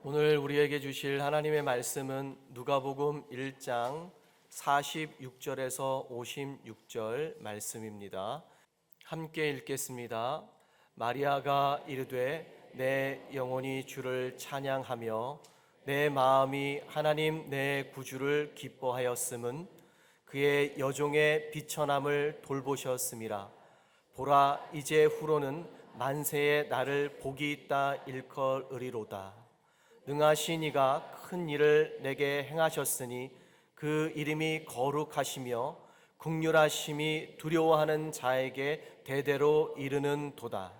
오늘 우리에게 주실 하나님의 말씀은 누가복음 1장 46절에서 56절 말씀입니다. 함께 읽겠습니다. 마리아가 이르되 내 영혼이 주를 찬양하며 내 마음이 하나님 내 구주를 기뻐하였음은 그의 여종의 비천함을 돌보셨음이라. 보라, 이제 후로는 만세에 나를 복이 있다 일컬으리로다. 능하신 이가 큰 일을 내게 행하셨으니 그 이름이 거룩하시며 긍휼하심이 두려워하는 자에게 대대로 이르는 도다.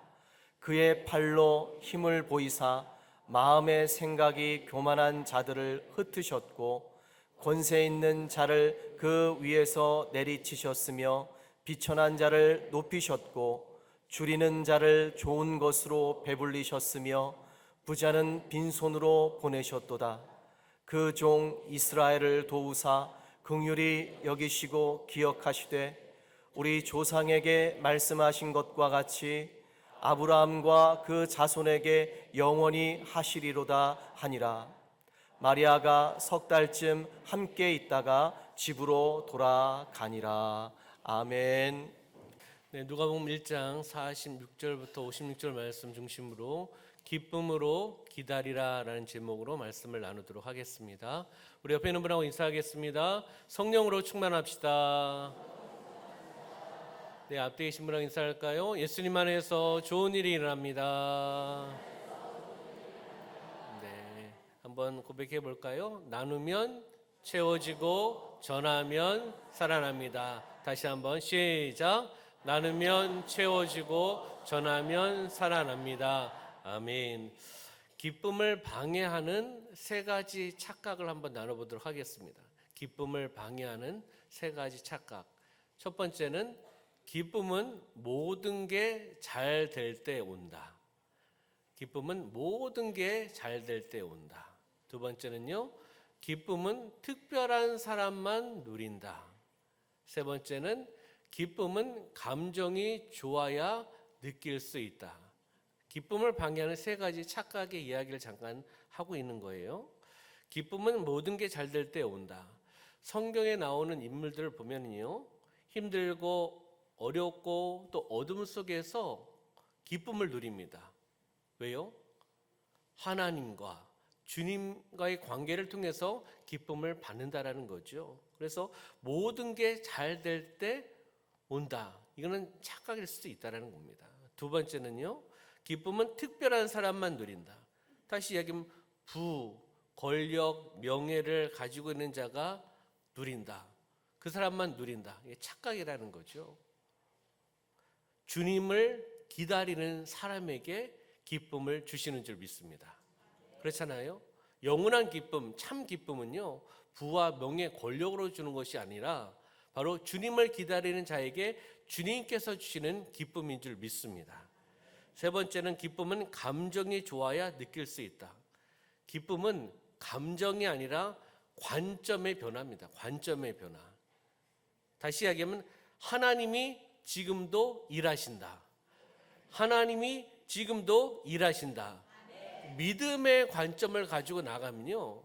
그의 팔로 힘을 보이사 마음의 생각이 교만한 자들을 흩으셨고 권세 있는 자를 그 위에서 내리치셨으며 비천한 자를 높이셨고 줄이는 자를 좋은 것으로 배불리셨으며 부자는 빈손으로 보내셨도다. 그 종 이스라엘을 도우사 긍휼히 여기시고 기억하시되 우리 조상에게 말씀하신 것과 같이 아브라함과 그 자손에게 영원히 하시리로다 하니라. 마리아가 석 달쯤 함께 있다가 집으로 돌아가니라. 아멘. 누가복음 1장 46절부터 56절 말씀 중심으로 기쁨으로 기다리라 라는 제목으로 말씀을 나누도록 하겠습니다. 우리 옆에 있는 분하고 인사하겠습니다. 성령으로 충만합시다. 네, 앞에 계신 분하고 인사할까요? 예수님 안에서 좋은 일이 일어납니다. 네, 한번 고백해 볼까요? 나누면 채워지고 전하면 살아납니다. 다시 한번 시작. 나누면 채워지고 전하면 살아납니다. 아멘. 기쁨을 방해하는 세 가지 착각을 한번 나눠보도록 하겠습니다. 기쁨을 방해하는 세 가지 착각. 첫 번째는 기쁨은 모든 게 잘 될 때 온다. 기쁨은 모든 게 잘 될 때 온다. 두 번째는요, 기쁨은 특별한 사람만 누린다. 세 번째는 기쁨은 감정이 좋아야 느낄 수 있다. 기쁨을 방해하는 세 가지 착각의 이야기를 잠깐 하고 있는 거예요. 기쁨은 모든 게 잘 될 때 온다. 성경에 나오는 인물들을 보면요, 힘들고 어렵고 또 어둠 속에서 기쁨을 누립니다. 왜요? 하나님과 주님과의 관계를 통해서 기쁨을 받는다라는 거죠. 그래서 모든 게 잘 될 때 온다. 이거는 착각일 수도 있다라는 겁니다. 두 번째는요, 기쁨은 특별한 사람만 누린다. 다시 이야기하면 부, 권력, 명예를 가지고 있는 자가 누린다. 그 사람만 누린다. 이게 착각이라는 거죠. 주님을 기다리는 사람에게 기쁨을 주시는 줄 믿습니다. 그렇잖아요. 영원한 기쁨, 참 기쁨은요, 부와 명예, 권력으로 주는 것이 아니라 바로 주님을 기다리는 자에게 주님께서 주시는 기쁨인 줄 믿습니다. 세 번째는 기쁨은 감정이 좋아야 느낄 수 있다. 기쁨은 감정이 아니라 관점의 변화입니다. 관점의 변화. 다시 이야기하면 하나님이 지금도 일하신다. 하나님이 지금도 일하신다. 믿음의 관점을 가지고 나가면요,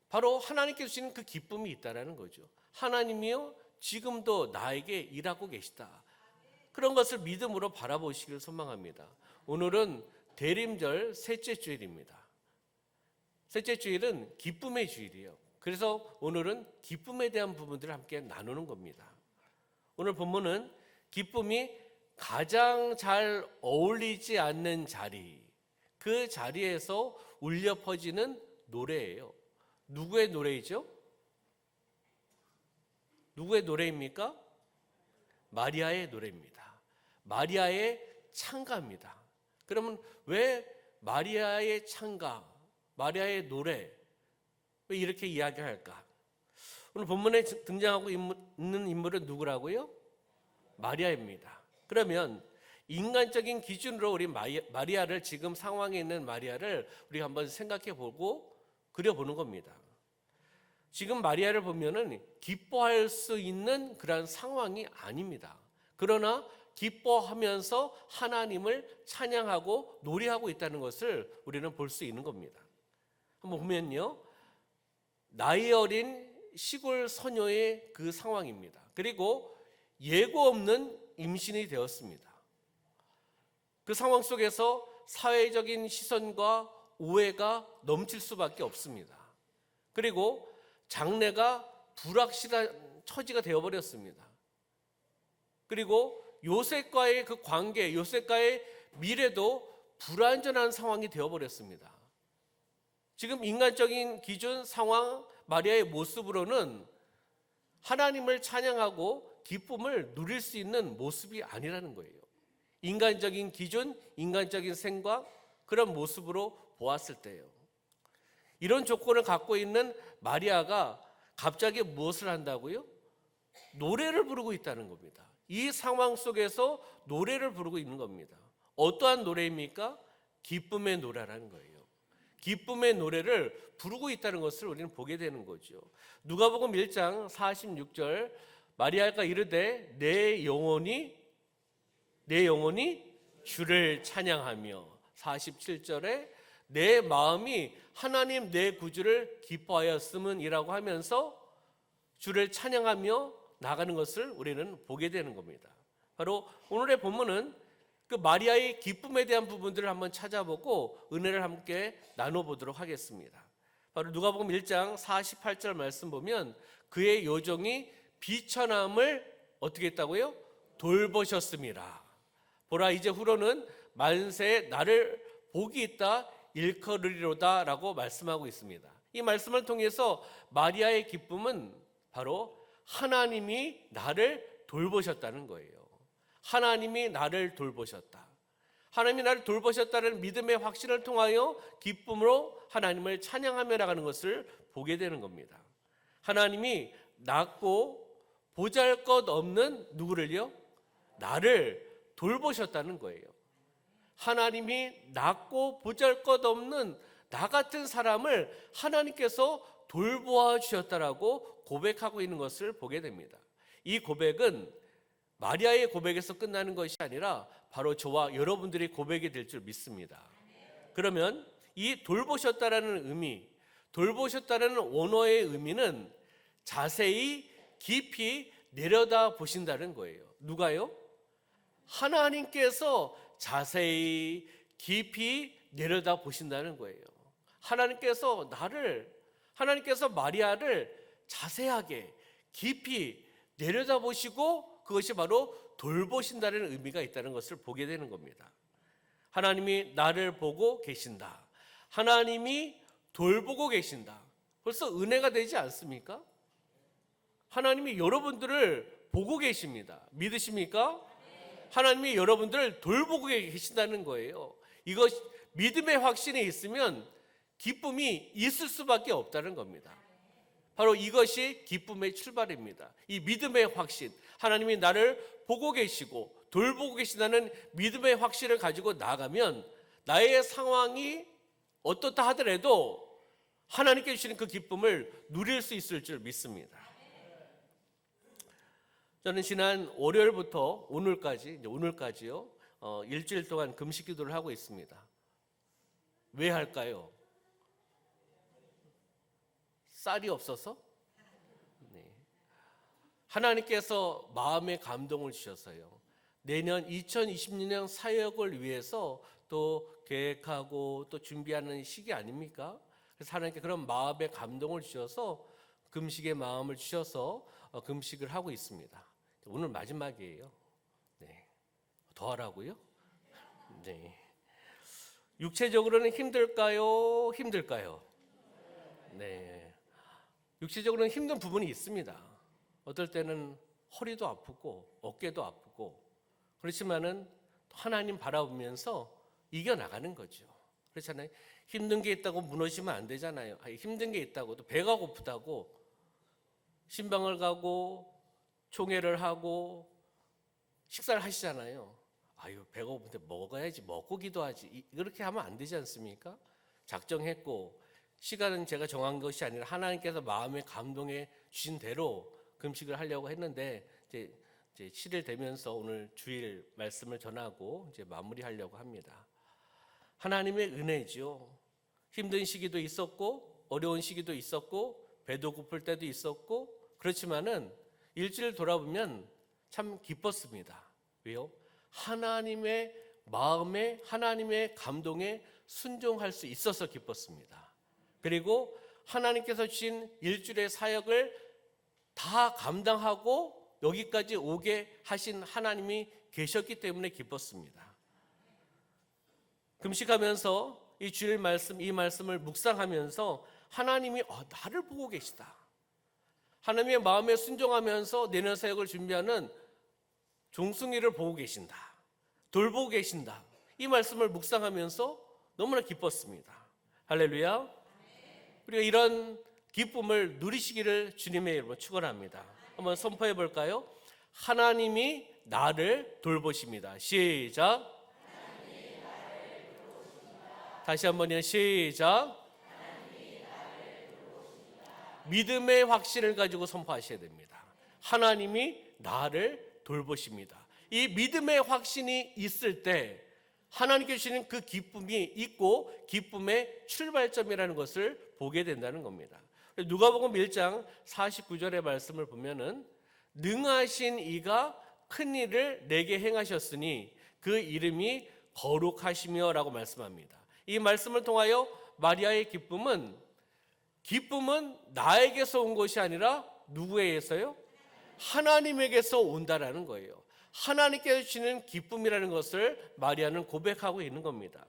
바로 하나님께서 주시는 그 기쁨이 있다라는 거죠. 하나님이요, 지금도 나에게 일하고 계시다. 그런 것을 믿음으로 바라보시길 소망합니다. 오늘은 대림절 셋째 주일입니다. 셋째 주일은 기쁨의 주일이에요. 그래서 오늘은 기쁨에 대한 부분들을 함께 나누는 겁니다. 오늘 본문은 기쁨이 가장 잘 어울리지 않는 자리, 그 자리에서 울려 퍼지는 노래예요. 누구의 노래이죠? 누구의 노래입니까? 마리아의 노래입니다. 마리아의 찬가입니다. 그러면 왜 마리아의 찬가, 마리아의 노래, 왜 이렇게 이야기할까? 오늘 본문에 등장하고 있는 인물은 누구라고요? 마리아입니다. 그러면 인간적인 기준으로 우리 마리아를, 지금 상황에 있는 마리아를 우리가 한번 생각해 보고 그려보는 겁니다. 지금 마리아를 보면은 기뻐할 수 있는 그런 상황이 아닙니다. 그러나 기뻐하면서 하나님을 찬양하고 노래하고 있다는 것을 우리는 볼 수 있는 겁니다. 한번 보면요, 나이 어린 시골 소녀의 그 상황입니다. 그리고 예고 없는 임신이 되었습니다. 그 상황 속에서 사회적인 시선과 오해가 넘칠 수밖에 없습니다. 그리고 장래가 불확실한 처지가 되어버렸습니다. 그리고 요셉과의 그 관계, 요셉과의 미래도 불완전한 상황이 되어버렸습니다. 지금 인간적인 기준, 상황, 마리아의 모습으로는 하나님을 찬양하고 기쁨을 누릴 수 있는 모습이 아니라는 거예요. 인간적인 기준, 인간적인 생각, 그런 모습으로 보았을 때요. 이런 조건을 갖고 있는 마리아가 갑자기 무엇을 한다고요? 노래를 부르고 있다는 겁니다. 이 상황 속에서 노래를 부르고 있는 겁니다. 어떠한 노래입니까? 기쁨의 노래라는 거예요. 기쁨의 노래를 부르고 있다는 것을 우리는 보게 되는 거죠. 누가복음 1장 46절, 마리아가 이르되 내 영혼이 주를 찬양하며, 47절에 내 마음이 하나님 내 구주를 기뻐하였음은이라고 하면서 주를 찬양하며 나가는 것을 우리는 보게 되는 겁니다. 바로 오늘의 본문은 그 마리아의 기쁨에 대한 부분들을 한번 찾아보고 은혜를 함께 나눠보도록 하겠습니다. 바로 누가복음 1장 48절 말씀 보면 그의 요정이 비천함을 어떻게 했다고요? 돌보셨습니다. 보라, 이제 후로는 만세에 나를 복이 있다 일컬으리로다 라고 말씀하고 있습니다. 이 말씀을 통해서 마리아의 기쁨은 바로 하나님이 나를 돌보셨다는 거예요. 하나님이 나를 돌보셨다. 하나님이 나를 돌보셨다는 믿음의 확신을 통하여 기쁨으로 하나님을 찬양하며 나가는 것을 보게 되는 겁니다. 하나님이 낮고 보잘것없는 누구를요? 나를 돌보셨다는 거예요. 하나님이 낮고 보잘것없는 나 같은 사람을 하나님께서 돌보아 주셨다라고 고백하고 있는 것을 보게 됩니다. 이 고백은 마리아의 고백에서 끝나는 것이 아니라 바로 저와 여러분들의 고백이 될 줄 믿습니다. 그러면 이 돌보셨다라는 의미, 돌보셨다라는 원어의 의미는 자세히 깊이 내려다 보신다는 거예요. 누가요? 하나님께서 자세히 깊이 내려다 보신다는 거예요. 하나님께서 마리아를 자세하게 깊이 내려다 보시고 그것이 바로 돌보신다는 의미가 있다는 것을 보게 되는 겁니다. 하나님이 나를 보고 계신다. 하나님이 돌보고 계신다. 벌써 은혜가 되지 않습니까? 하나님이 여러분들을 보고 계십니다. 믿으십니까? 하나님이 여러분들을 돌보고 계신다는 거예요. 이것 믿음의 확신이 있으면 기쁨이 있을 수밖에 없다는 겁니다. 바로 이것이 기쁨의 출발입니다. 이 믿음의 확신, 하나님이 나를 보고 계시고 돌보고 계신다는 믿음의 확신을 가지고 나가면 나의 상황이 어떻다 하더라도 하나님께 주시는 그 기쁨을 누릴 수 있을 줄 믿습니다. 저는 지난 월요일부터 오늘까지요, 일주일 동안 금식 기도를 하고 있습니다. 왜 할까요? 쌀이 없어서? 네. 하나님께서 마음의 감동을 주셔서요. 내년 2026년 사역을 위해서 또 계획하고 또 준비하는 시기 아닙니까? 그래서 하나님께 그런 마음의 감동을 주셔서 금식의 마음을 주셔서 금식을 하고 있습니다. 오늘 마지막이에요. 네. 더 하라고요? 네. 육체적으로는 힘들까요? 네. 육체적으로는 힘든 부분이 있습니다. 어떨 때는 허리도 아프고 어깨도 아프고 그렇지만은 하나님 바라보면서 이겨나가는 거죠. 그렇잖아요. 힘든 게 있다고 무너지면 안 되잖아요. 힘든 게 있다고 또 배가 고프다고 신방을 가고 총회를 하고 식사를 하시잖아요. 아유, 배가 고픈데 먹어야지, 먹고 기도하지. 이렇게 하면 안 되지 않습니까? 작정했고 시간은 제가 정한 것이 아니라 하나님께서 마음의 감동에 주신 대로 금식을 하려고 했는데 이제 7일 되면서 오늘 주일 말씀을 전하고 이제 마무리하려고 합니다. 하나님의 은혜죠. 힘든 시기도 있었고 어려운 시기도 있었고 배도 고플 때도 있었고 그렇지만은 일주일 돌아보면 참 기뻤습니다. 왜요? 하나님의 마음에 하나님의 감동에 순종할 수 있어서 기뻤습니다. 그리고 하나님께서 주신 일주일의 사역을 다 감당하고 여기까지 오게 하신 하나님이 계셨기 때문에 기뻤습니다. 금식하면서 이 주일 말씀, 이 말씀을 묵상하면서 하나님이 나를 보고 계시다. 하나님의 마음에 순종하면서 내년 사역을 준비하는 종숭이를 보고 계신다. 돌보고 계신다. 이 말씀을 묵상하면서 너무나 기뻤습니다. 할렐루야. 우리가 이런 기쁨을 누리시기를 주님의 이름으로 축원합니다. 한번 선포해 볼까요? 하나님이 나를 돌보십니다. 시작. 다시 한번요. 시작. 믿음의 확신을 가지고 선포하셔야 됩니다. 하나님이 나를 돌보십니다. 이 믿음의 확신이 있을 때 하나님께 주시는 그 기쁨이 있고 기쁨의 출발점이라는 것을 보게 된다는 겁니다. 누가복음 1장 49절의 말씀을 보면은 능하신 이가 큰 일을 내게 행하셨으니 그 이름이 거룩하시며라고 말씀합니다. 이 말씀을 통하여 마리아의 기쁨은 나에게서 온 것이 아니라 누구에게서요? 하나님에게서 온다라는 거예요. 하나님께서 주시는 기쁨이라는 것을 마리아는 고백하고 있는 겁니다.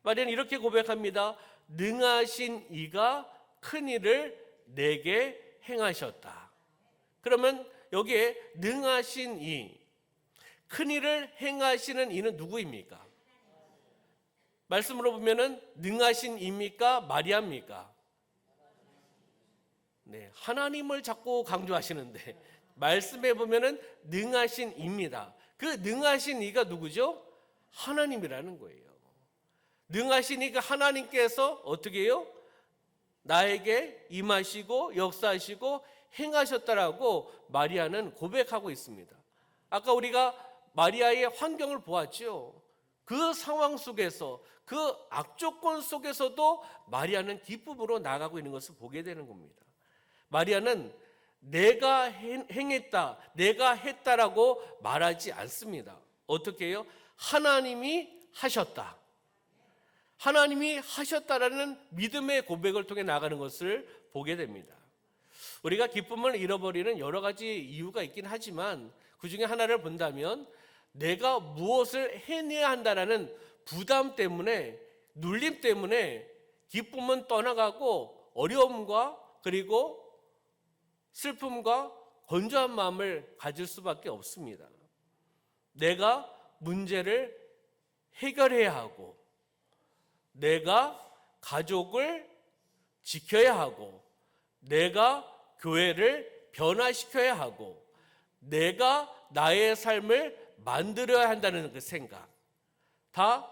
마리아는 이렇게 고백합니다. 능하신 이가 큰 일을 내게 행하셨다. 그러면 여기에 능하신 이, 큰 일을 행하시는 이는 누구입니까? 말씀으로 보면은 능하신 이입니까? 마리아입니까? 네, 하나님을 자꾸 강조하시는데 말씀에 보면은 능하신 이입니다. 그 능하신 이가 누구죠? 하나님이라는 거예요. 능하신 이가 하나님께서 어떻게 해요? 나에게 임하시고 역사하시고 행하셨다라고 마리아는 고백하고 있습니다. 아까 우리가 마리아의 환경을 보았죠. 그 상황 속에서 그 악조건 속에서도 마리아는 기쁨으로 나아가고 있는 것을 보게 되는 겁니다. 마리아는 내가 행했다, 내가 했다라고 말하지 않습니다. 어떻게 해요? 하나님이 하셨다. 하나님이 하셨다라는 믿음의 고백을 통해 나가는 것을 보게 됩니다. 우리가 기쁨을 잃어버리는 여러 가지 이유가 있긴 하지만 그 중에 하나를 본다면 내가 무엇을 해내야 한다라는 부담 때문에, 눌림 때문에 기쁨은 떠나가고 어려움과 그리고 슬픔과 건조한 마음을 가질 수밖에 없습니다. 내가 문제를 해결해야 하고 내가 가족을 지켜야 하고 내가 교회를 변화시켜야 하고 내가 나의 삶을 만들어야 한다는 그 생각, 다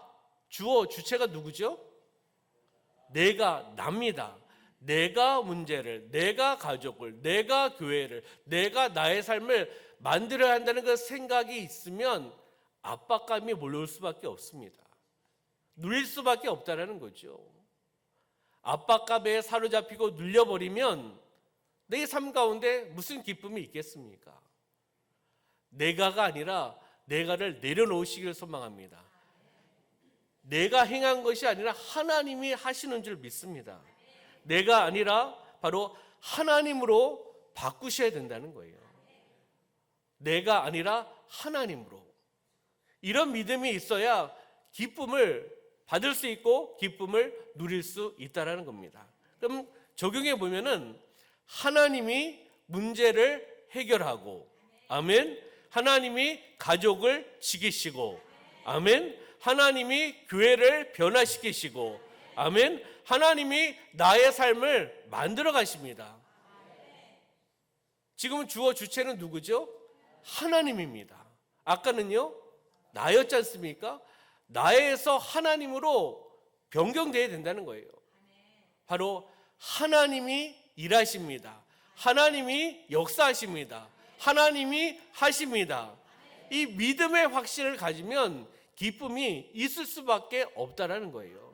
주체가 누구죠? 내가, 납니다. 내가 문제를, 내가 가족을, 내가 교회를, 내가 나의 삶을 만들어야 한다는 그 생각이 있으면 압박감이 몰려올 수밖에 없습니다. 눌릴 수밖에 없다는 거죠. 압박감에 사로잡히고 눌려버리면 내 삶 가운데 무슨 기쁨이 있겠습니까? 내가가 아니라 내가를 내려놓으시길 소망합니다. 내가 행한 것이 아니라 하나님이 하시는 줄 믿습니다. 내가 아니라 바로 하나님으로 바꾸셔야 된다는 거예요. 내가 아니라 하나님으로. 이런 믿음이 있어야 기쁨을 받을 수 있고 기쁨을 누릴 수 있다는 겁니다. 그럼 적용해 보면은 하나님이 문제를 해결하고, 아멘. 하나님이 가족을 지키시고, 아멘. 하나님이 교회를 변화시키시고, 아멘. 하나님이 나의 삶을 만들어 가십니다. 지금 주어 주체는 누구죠? 하나님입니다. 아까는요, 나였지 않습니까? 나에서 하나님으로 변경되어야 된다는 거예요. 바로 하나님이 일하십니다. 하나님이 역사하십니다. 하나님이 하십니다. 이 믿음의 확신을 가지면 기쁨이 있을 수밖에 없다라는 거예요.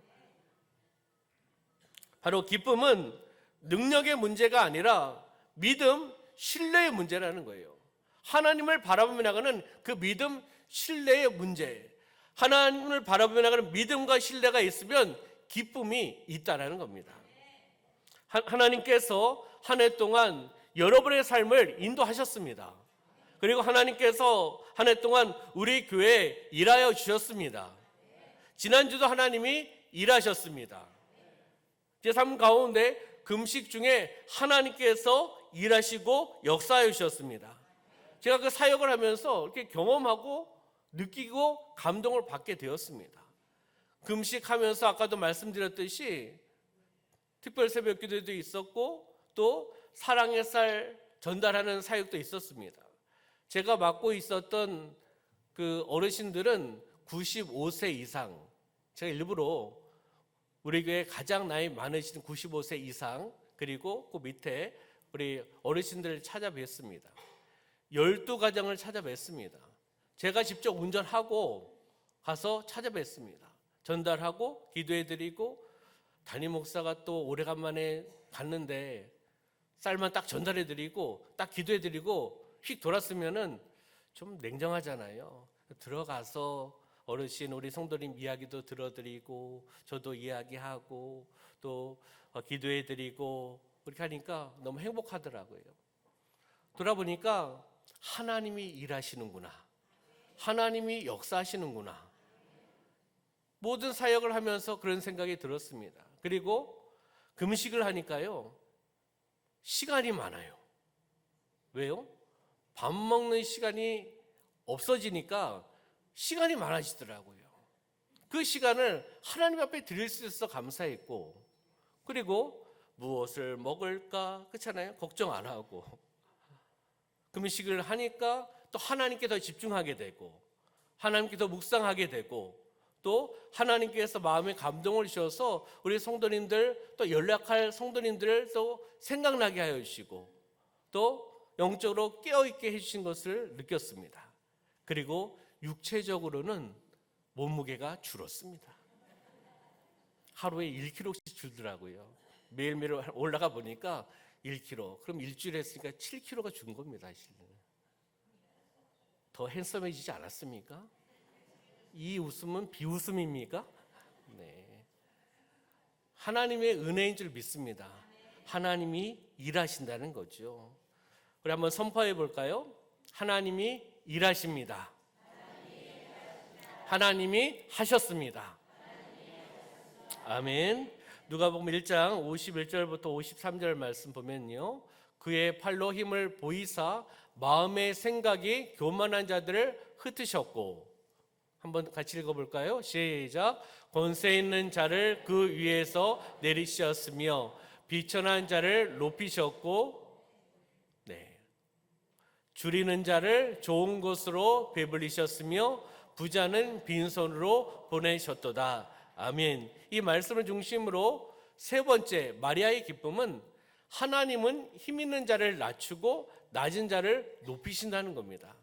바로 기쁨은 능력의 문제가 아니라 믿음, 신뢰의 문제라는 거예요. 하나님을 바라보며 나가는 그 믿음, 신뢰의 문제. 하나님을 바라보며 나가는 믿음과 신뢰가 있으면 기쁨이 있다라는 겁니다. 하나님께서 한 해 동안 여러분의 삶을 인도하셨습니다. 그리고 하나님께서 한 해 동안 우리 교회에 일하여 주셨습니다. 지난주도 하나님이 일하셨습니다. 제 삶 가운데 금식 중에 하나님께서 일하시고 역사해 주셨습니다. 제가 그 사역을 하면서 이렇게 경험하고 느끼고 감동을 받게 되었습니다. 금식하면서 아까도 말씀드렸듯이 특별 새벽 기도도 있었고 또 사랑의 쌀 전달하는 사역도 있었습니다. 제가 맡고 있었던 그 어르신들은 95세 이상, 제가 일부러 우리 교회 가장 나이 많으신 95세 이상, 그리고 그 밑에 우리 어르신들을 찾아뵀습니다. 12가정을 찾아뵀습니다. 제가 직접 운전하고 가서 찾아뵀습니다. 전달하고 기도해드리고, 담임 목사가 또 오래간만에 갔는데 쌀만 딱 전달해드리고 딱 기도해드리고 휙 돌았으면은 좀 냉정하잖아요. 들어가서 어르신 우리 성도님 이야기도 들어드리고 저도 이야기하고 또 기도해드리고 그렇게 하니까 너무 행복하더라고요. 돌아보니까 하나님이 일하시는구나, 하나님이 역사하시는구나, 모든 사역을 하면서 그런 생각이 들었습니다. 그리고 금식을 하니까요 시간이 많아요. 왜요? 밥 먹는 시간이 없어지니까 시간이 많아지더라고요. 그 시간을 하나님 앞에 드릴 수 있어서 감사했고, 그리고 무엇을 먹을까 그렇잖아요. 걱정 안 하고 금식을 하니까 또 하나님께 더 집중하게 되고 하나님께 더 묵상하게 되고 또 하나님께서 마음에 감동을 주셔서 우리 성도님들 또 연락할 성도님들을 또 생각나게 하여 주시고 또 영적으로 깨어있게 해주신 것을 느꼈습니다. 그리고 육체적으로는 몸무게가 줄었습니다. 하루에 1kg씩 줄더라고요. 매일매일 올라가 보니까 1kg. 그럼 일주일 했으니까 7kg가 준 겁니다. 사실은. 더 핸섬해지지 않았습니까? 이 웃음은 비웃음입니까? 네. 하나님의 은혜인 줄 믿습니다. 하나님이 일하신다는 거죠. 우리 한번 선포해 볼까요? 하나님이 일하십니다. 하나님이 하셨습니다. 아멘. 누가복음 1장 51절부터 53절 말씀 보면요, 그의 팔로 힘을 보이사 마음의 생각이 교만한 자들을 흩으셨고, 한번 같이 읽어볼까요? 시작. 권세 있는 자를 그 위에서 내리셨으며 비천한 자를 높이셨고, 네, 줄이는 자를 좋은 곳으로 배불리셨으며 부자는 빈손으로 보내셨도다. 아멘. 이 말씀을 중심으로 세 번째 마리아의 기쁨은 하나님은 힘 있는 자를 낮추고 낮은 자를 높이신다는 겁니다.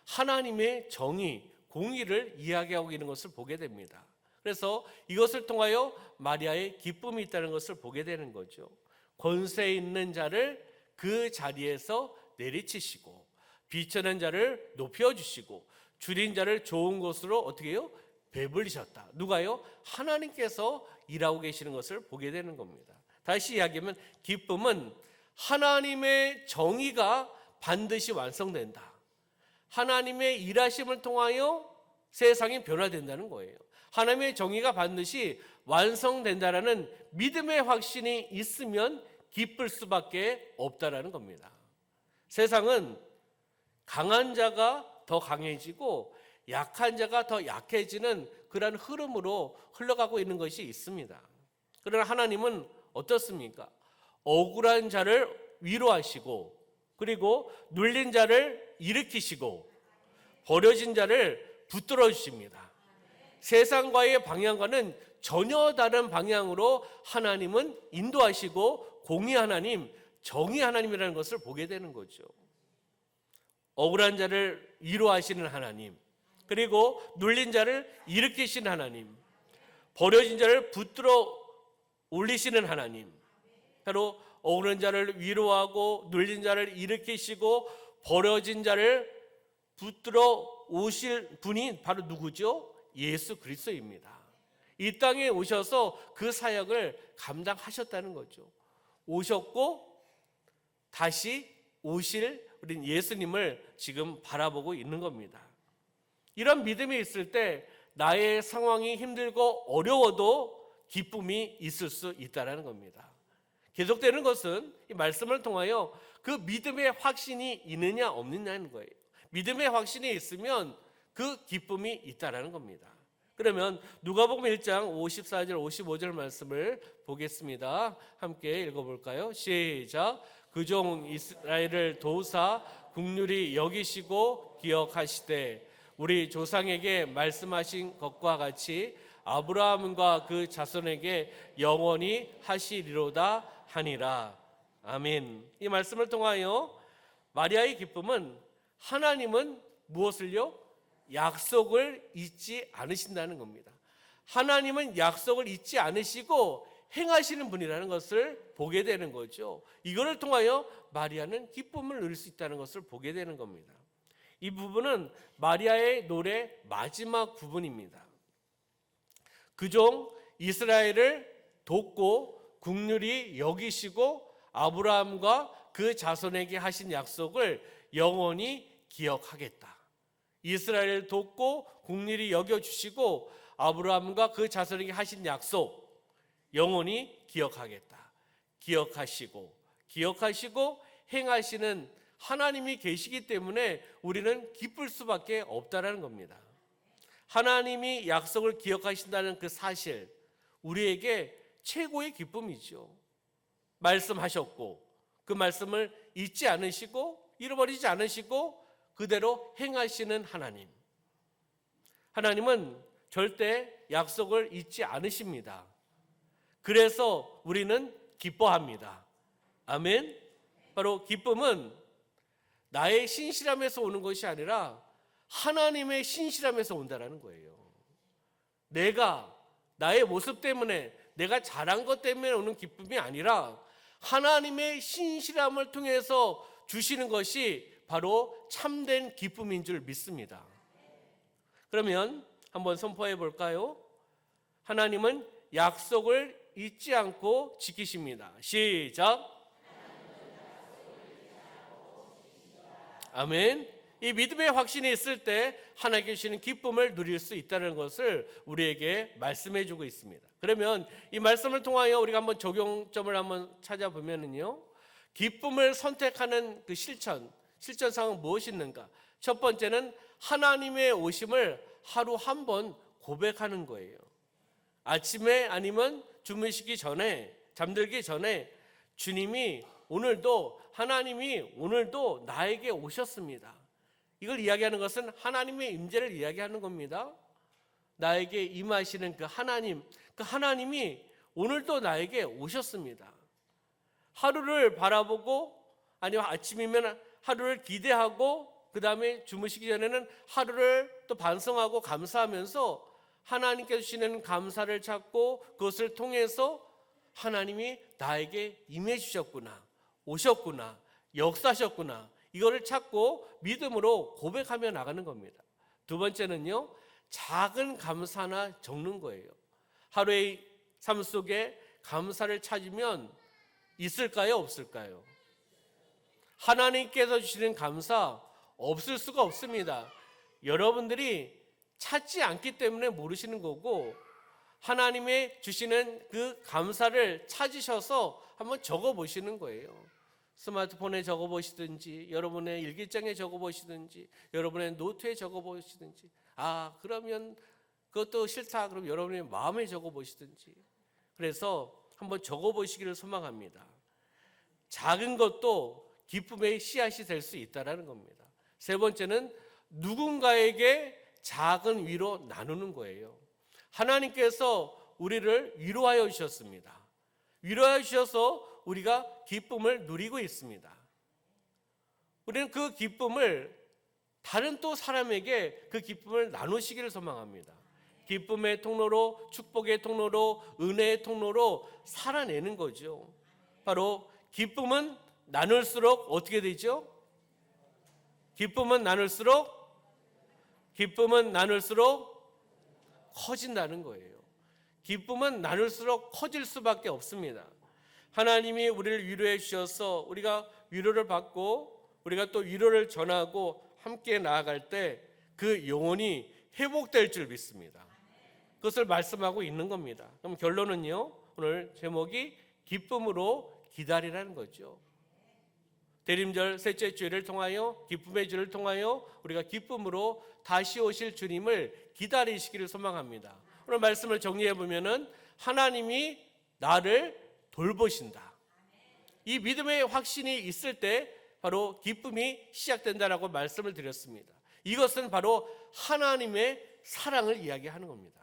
하나님의 정의, 공의를 이야기하고 있는 것을 보게 됩니다. 그래서 이것을 통하여 마리아의 기쁨이 있다는 것을 보게 되는 거죠. 권세 있는 자를 그 자리에서 내리치시고 비천한 자를 높여주시고 줄인 자를 좋은 곳으로 어떻게 해요? 배불리셨다. 누가요? 하나님께서 일하고 계시는 것을 보게 되는 겁니다. 다시 이야기하면 기쁨은 하나님의 정의가 반드시 완성된다. 하나님의 일하심을 통하여 세상이 변화된다는 거예요. 하나님의 정의가 반드시 완성된다라는 믿음의 확신이 있으면 기쁠 수밖에 없다라는 겁니다. 세상은 강한 자가 더 강해지고 약한 자가 더 약해지는 그러한 흐름으로 흘러가고 있는 것이 있습니다. 그러나 하나님은 어떻습니까? 억울한 자를 위로하시고 그리고 눌린 자를 일으키시고 버려진 자를 붙들어 주십니다. 세상과의 방향과는 전혀 다른 방향으로 하나님은 인도하시고 공의 하나님, 정의 하나님이라는 것을 보게 되는 거죠. 억울한 자를 위로하시는 하나님, 그리고 눌린 자를 일으키시는 하나님, 버려진 자를 붙들어 올리시는 하나님, 바로 억울한 자를 위로하고 눌린 자를 일으키시고 버려진 자를 붙들어 오실 분이 바로 누구죠? 예수 그리스도입니다. 이 땅에 오셔서 그 사역을 감당하셨다는 거죠. 오셨고 다시 오실 우린 예수님을 지금 바라보고 있는 겁니다. 이런 믿음이 있을 때 나의 상황이 힘들고 어려워도 기쁨이 있을 수 있다는 겁니다. 계속되는 것은 이 말씀을 통하여 그 믿음의 확신이 있느냐 없느냐는 거예요. 믿음의 확신이 있으면 그 기쁨이 있다는 겁니다. 그러면 누가복음 1장 54절 55절 말씀을 보겠습니다. 함께 읽어볼까요? 시작. 그 종 이스라엘을 도우사 긍휼히 여기시고 기억하시되 우리 조상에게 말씀하신 것과 같이 아브라함과 그 자손에게 영원히 하시리로다 하니라. 아멘. 이 말씀을 통하여 마리아의 기쁨은 하나님은 무엇을요? 약속을 잊지 않으신다는 겁니다. 하나님은 약속을 잊지 않으시고 행하시는 분이라는 것을 보게 되는 거죠. 이거를 통하여 마리아는 기쁨을 누릴 수 있다는 것을 보게 되는 겁니다. 이 부분은 마리아의 노래 마지막 부분입니다. 그 종 이스라엘을 돕고 긍휼히 여기시고 아브라함과 그 자손에게 하신 약속을 영원히 기억하겠다. 이스라엘을 돕고 긍휼히 여겨주시고 아브라함과 그 자손에게 하신 약속 영원히 기억하겠다. 기억하시고 행하시는 하나님이 계시기 때문에 우리는 기쁠 수밖에 없다는 겁니다. 하나님이 약속을 기억하신다는 그 사실, 우리에게 최고의 기쁨이죠. 말씀하셨고 그 말씀을 잊지 않으시고 잃어버리지 않으시고 그대로 행하시는 하나님. 하나님은 절대 약속을 잊지 않으십니다. 그래서 우리는 기뻐합니다. 아멘. 바로 기쁨은 나의 신실함에서 오는 것이 아니라 하나님의 신실함에서 온다는 거예요. 내가 나의 모습 때문에 내가 잘한 것 때문에 오는 기쁨이 아니라 하나님의 신실함을 통해서 주시는 것이 바로 참된 기쁨인 줄 믿습니다. 그러면 한번 선포해 볼까요? 하나님은 약속을 잊지 않고 지키십니다. 시작. 아멘. 이 믿음의 확신이 있을 때 하나님께 주시는 기쁨을 누릴 수 있다는 것을 우리에게 말씀해 주고 있습니다. 그러면 이 말씀을 통하여 우리가 한번 적용점을 한번 찾아보면은요, 기쁨을 선택하는 그 실천상은 무엇이 있는가? 첫 번째는 하나님의 오심을 하루 한 번 고백하는 거예요. 아침에 아니면 주무시기 전에, 잠들기 전에 주님이 하나님이 오늘도 나에게 오셨습니다. 이걸 이야기하는 것은 하나님의 임재를 이야기하는 겁니다. 나에게 임하시는 그 하나님이 오늘도 나에게 오셨습니다. 하루를 바라보고 아니면 아침이면 하루를 기대하고 그 다음에 주무시기 전에는 하루를 또 반성하고 감사하면서 하나님께 주시는 감사를 찾고 그것을 통해서 하나님이 나에게 임해 주셨구나, 오셨구나, 역사하셨구나, 이거를 찾고 믿음으로 고백하며 나가는 겁니다. 두 번째는요, 작은 감사 하나 적는 거예요. 하루의 삶 속에 감사를 찾으면 있을까요, 없을까요? 하나님께서 주시는 감사 없을 수가 없습니다. 여러분들이 찾지 않기 때문에 모르시는 거고, 하나님의 주시는 그 감사를 찾으셔서 한번 적어보시는 거예요. 스마트폰에 적어보시든지, 여러분의 일기장에 적어보시든지, 여러분의 노트에 적어보시든지, 그러면 그것도 싫다, 그럼 여러분의 마음에 적어보시든지, 그래서 한번 적어보시기를 소망합니다. 작은 것도 기쁨의 씨앗이 될 수 있다는 겁니다. 세 번째는 누군가에게 작은 위로 나누는 거예요. 하나님께서 우리를 위로하여 주셨습니다. 위로하여 주셔서 우리가 기쁨을 누리고 있습니다. 우리는 그 기쁨을 다른 또 사람에게 그 기쁨을 나누시기를 소망합니다. 기쁨의 통로로, 축복의 통로로, 은혜의 통로로 살아내는 거죠. 바로 기쁨은 나눌수록 어떻게 되죠? 기쁨은 나눌수록 커진다는 거예요. 기쁨은 나눌수록 커질 수밖에 없습니다. 하나님이 우리를 위로해 주셔서 우리가 위로를 받고 우리가 또 위로를 전하고 함께 나아갈 때 그 영혼이 회복될 줄 믿습니다. 그것을 말씀하고 있는 겁니다. 그럼 결론은요, 오늘 제목이 기쁨으로 기다리라는 거죠. 대림절 셋째 주일을 통하여 기쁨의 주를 통하여 우리가 기쁨으로 다시 오실 주님을 기다리시기를 소망합니다. 오늘 말씀을 정리해 보면은 하나님이 나를 돌보신다. 이 믿음의 확신이 있을 때 바로 기쁨이 시작된다라고 말씀을 드렸습니다. 이것은 바로 하나님의 사랑을 이야기하는 겁니다.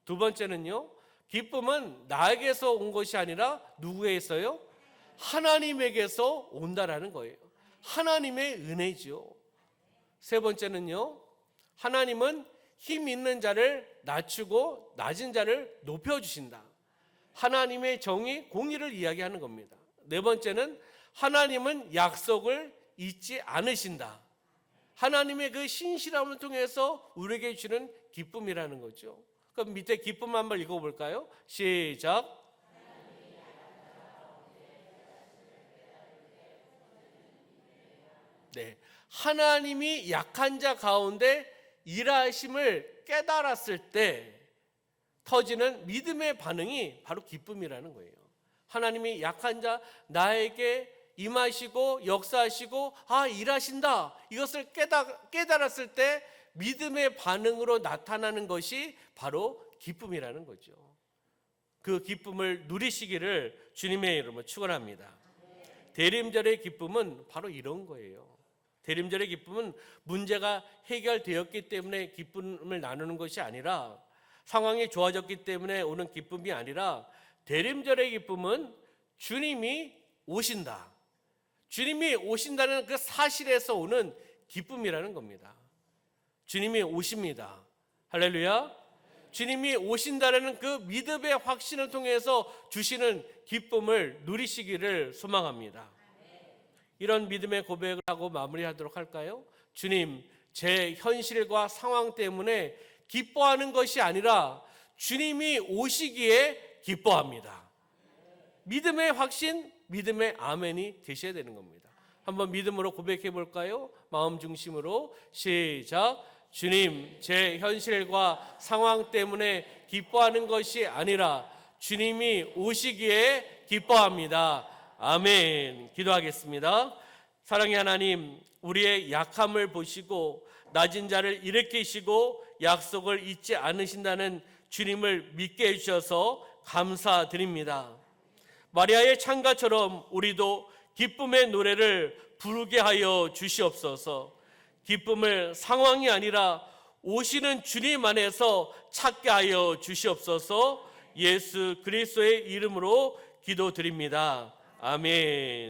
두 번째는요, 기쁨은 나에게서 온 것이 아니라 누구에게서요? 하나님에게서 온다라는 거예요. 하나님의 은혜죠. 세 번째는요, 하나님은 힘 있는 자를 낮추고 낮은 자를 높여주신다. 하나님의 정의, 공의를 이야기하는 겁니다. 네 번째는 하나님은 약속을 잊지 않으신다. 하나님의 그 신실함을 통해서 우리에게 주는 기쁨이라는 거죠. 그럼 밑에 기쁨 한번 읽어볼까요? 시작. 네, 하나님이 약한 자 가운데 일하심을 깨달았을 때 터지는 믿음의 반응이 바로 기쁨이라는 거예요. 하나님이 약한 자 나에게 임하시고 역사하시고 일하신다, 이것을 깨달았을 때 믿음의 반응으로 나타나는 것이 바로 기쁨이라는 거죠. 그 기쁨을 누리시기를 주님의 이름으로 축원합니다. 대림절의 기쁨은 바로 이런 거예요. 대림절의 기쁨은 문제가 해결되었기 때문에 기쁨을 나누는 것이 아니라, 상황이 좋아졌기 때문에 오는 기쁨이 아니라, 대림절의 기쁨은 주님이 오신다, 주님이 오신다는 그 사실에서 오는 기쁨이라는 겁니다. 주님이 오십니다. 할렐루야. 주님이 오신다는 그 믿음의 확신을 통해서 주시는 기쁨을 누리시기를 소망합니다. 이런 믿음의 고백을 하고 마무리하도록 할까요? 주님, 제 현실과 상황 때문에 기뻐하는 것이 아니라 주님이 오시기에 기뻐합니다. 믿음의 확신, 믿음의 아멘이 되셔야 되는 겁니다. 한번 믿음으로 고백해 볼까요? 마음 중심으로 시작. 주님, 제 현실과 상황 때문에 기뻐하는 것이 아니라 주님이 오시기에 기뻐합니다. 아멘. 기도하겠습니다. 사랑의 하나님, 우리의 약함을 보시고 낮은 자를 일으키시고 약속을 잊지 않으신다는 주님을 믿게 해주셔서 감사드립니다. 마리아의 찬가처럼 우리도 기쁨의 노래를 부르게 하여 주시옵소서. 기쁨을 상황이 아니라 오시는 주님 안에서 찾게 하여 주시옵소서. 예수 그리스도의 이름으로 기도드립니다. 아멘.